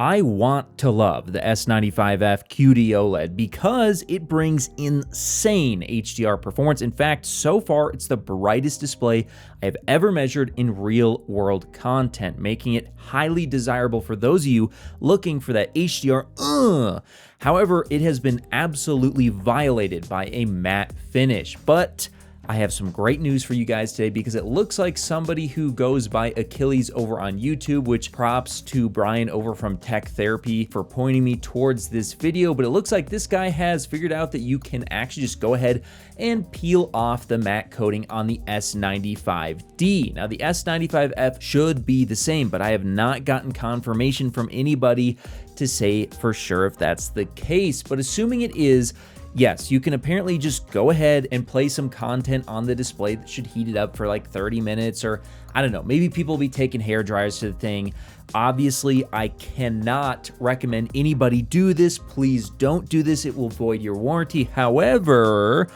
I want to love the S95F QDO OLED because it brings insane HDR performance. In fact, so far, it's the brightest display I have ever measured in real-world content, making it highly desirable for those of you looking for that HDR. However, it has been absolutely violated by a matte finish, but I have some great news for you guys today because it looks like somebody who goes by Achilles over on YouTube, which props to Brian over from Tech Therapy for pointing me towards this video, but it looks like this guy has figured out that you can actually just go ahead and peel off the matte coating on the S95D. Now the S95F should be the same, but I have not gotten confirmation from anybody to say for sure if that's the case, but assuming it is, yes, you can apparently just go ahead and play some content on the display that should heat it up for like 30 minutes, or I don't know, maybe people will be taking hair dryers to the thing. Obviously, I cannot recommend anybody do this. Please don't do this. It will void your warranty. However,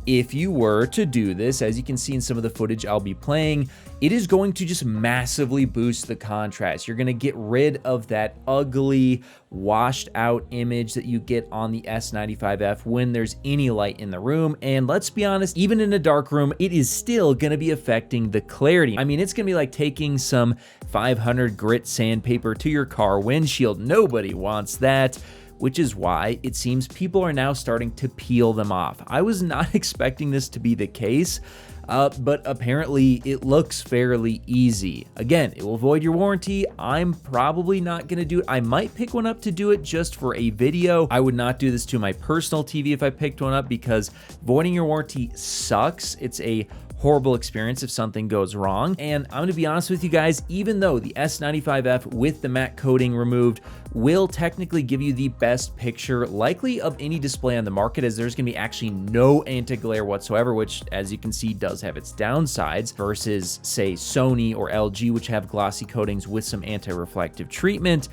if you were to do this, as you can see in some of the footage I'll be playing, it is going to just massively boost the contrast. You're going to get rid of that ugly, washed out image that you get on the S95F when there's any light in the room. And let's be honest, even in a dark room, it is still going to be affecting the clarity. I mean, it's going to be like taking some 500 grit sandpaper to your car windshield. Nobody wants that, which is why it seems people are now starting to peel them off. I was not expecting this to be the case, but apparently it looks fairly easy. Again, it will void your warranty. I'm probably not gonna do it. I might pick one up to do it just for a video. I would not do this to my personal TV if I picked one up because voiding your warranty sucks. It's a horrible experience if something goes wrong. And I'm gonna be honest with you guys, even though the S95F with the matte coating removed will technically give you the best picture likely of any display on the market, as there's gonna be actually no anti-glare whatsoever, which as you can see does have its downsides versus say Sony or LG, which have glossy coatings with some anti-reflective treatment.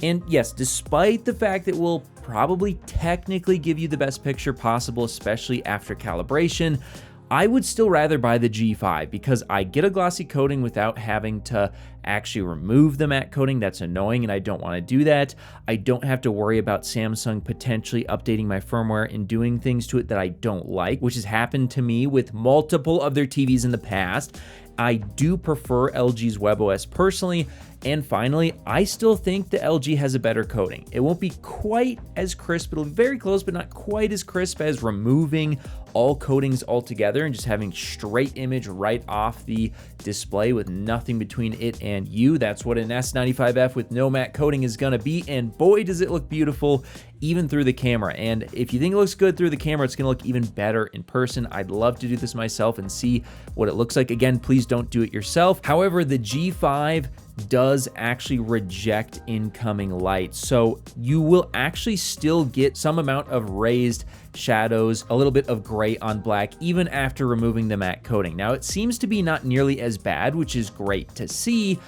And yes, despite the fact that we'll probably technically give you the best picture possible, especially after calibration, I would still rather buy the G5 because I get a glossy coating without having to actually remove the matte coating. That's annoying and I don't want to do that. I don't have to worry about Samsung potentially updating my firmware and doing things to it that I don't like, which has happened to me with multiple of their TVs in the past. I do prefer LG's WebOS personally. And finally, I still think the LG has a better coating. It won't be quite as crisp, it'll be very close, but not quite as crisp as removing all coatings altogether and just having straight image right off the display with nothing between it and you. That's what an S95F with no matte coating is gonna be, and boy does it look beautiful even through the camera. And if you think it looks good through the camera, it's gonna look even better in person. I'd love to do this myself and see what it looks like. Again, please don't do it yourself. However, the G5 does actually reject incoming light, so you will actually still get some amount of raised shadows, a little bit of gray on black, even after removing the matte coating. Now, it seems to be not nearly as bad, which is great to see,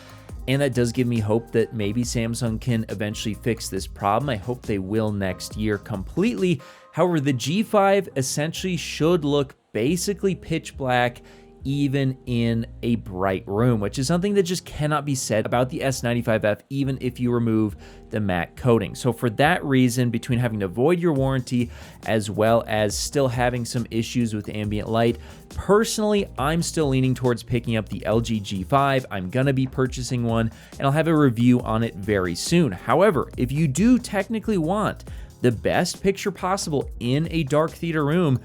and that does give me hope that maybe Samsung can eventually fix this problem. I hope they will next year completely. However, the G5 essentially should look basically pitch black even in a bright room, which is something that just cannot be said about the S95F, even if you remove the matte coating. So for that reason, between having to void your warranty as well as still having some issues with ambient light, personally, I'm still leaning towards picking up the LG G5. I'm gonna be purchasing one and I'll have a review on it very soon. However, if you do technically want the best picture possible in a dark theater room,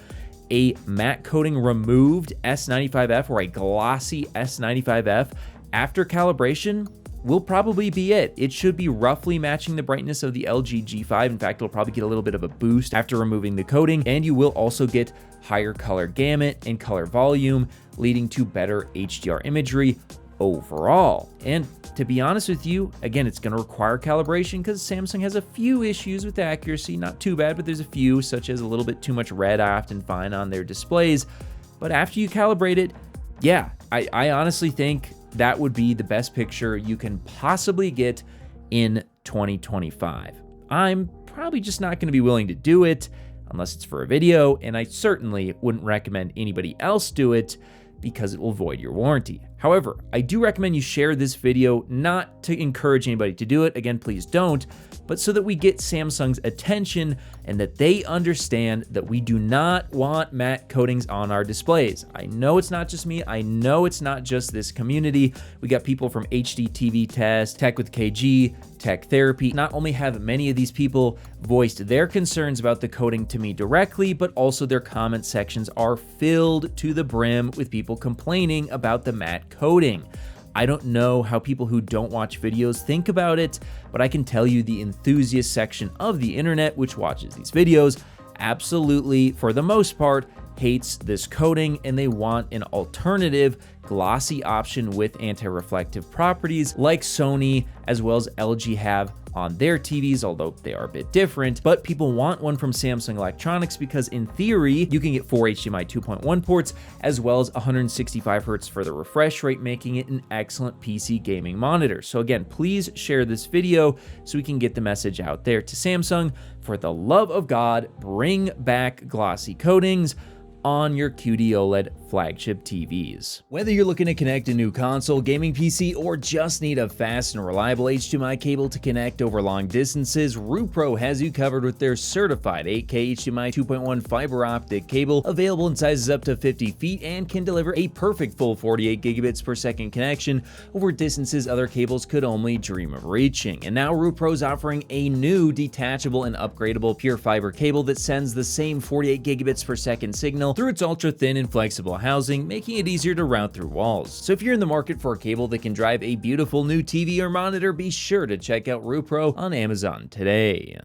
a matte coating removed S95F or a glossy S95F after calibration will probably be it. It should be roughly matching the brightness of the LG G5. In fact, it'll probably get a little bit of a boost after removing the coating, and you will also get higher color gamut and color volume, leading to better HDR imagery overall. And to be honest with you, again, it's going to require calibration because Samsung has a few issues with accuracy. Not too bad, but there's a few, such as a little bit too much red I often find on their displays. But after you calibrate it, yeah, I honestly think that would be the best picture you can possibly get in 2025. I'm probably just not going to be willing to do it unless it's for a video, and I certainly wouldn't recommend anybody else do it because it will void your warranty. However, I do recommend you share this video, not to encourage anybody to do it, again, please don't, but so that we get Samsung's attention and that they understand that we do not want matte coatings on our displays. I know it's not just me, I know it's not just this community. We got people from HD TV Test, Tech with KG, Tech Therapy. Not only have many of these people voiced their concerns about the coating to me directly, but also their comment sections are filled to the brim with people complaining about the matte coating. I don't know how people who don't watch videos think about it, but I can tell you the enthusiast section of the internet, which watches these videos, absolutely, for the most part, hates this coating, and they want an alternative glossy option with anti-reflective properties like Sony as well as LG have on their TVs, although they are a bit different. But people want one from Samsung Electronics because in theory, you can get 4 HDMI 2.1 ports as well as 165 Hz for the refresh rate, making it an excellent PC gaming monitor. So again, please share this video so we can get the message out there to Samsung. For the love of God, bring back glossy coatings on your QD OLED flagship TVs. Whether you're looking to connect a new console, gaming PC, or just need a fast and reliable HDMI cable to connect over long distances, Rupro has you covered with their certified 8K HDMI 2.1 fiber optic cable, available in sizes up to 50 feet and can deliver a perfect full 48 gigabits per second connection over distances other cables could only dream of reaching. And now Rupro's offering a new detachable and upgradable pure fiber cable that sends the same 48 gigabits per second signal through its ultra-thin and flexible housing, making it easier to route through walls. So if you're in the market for a cable that can drive a beautiful new TV or monitor, be sure to check out Rupro on Amazon today.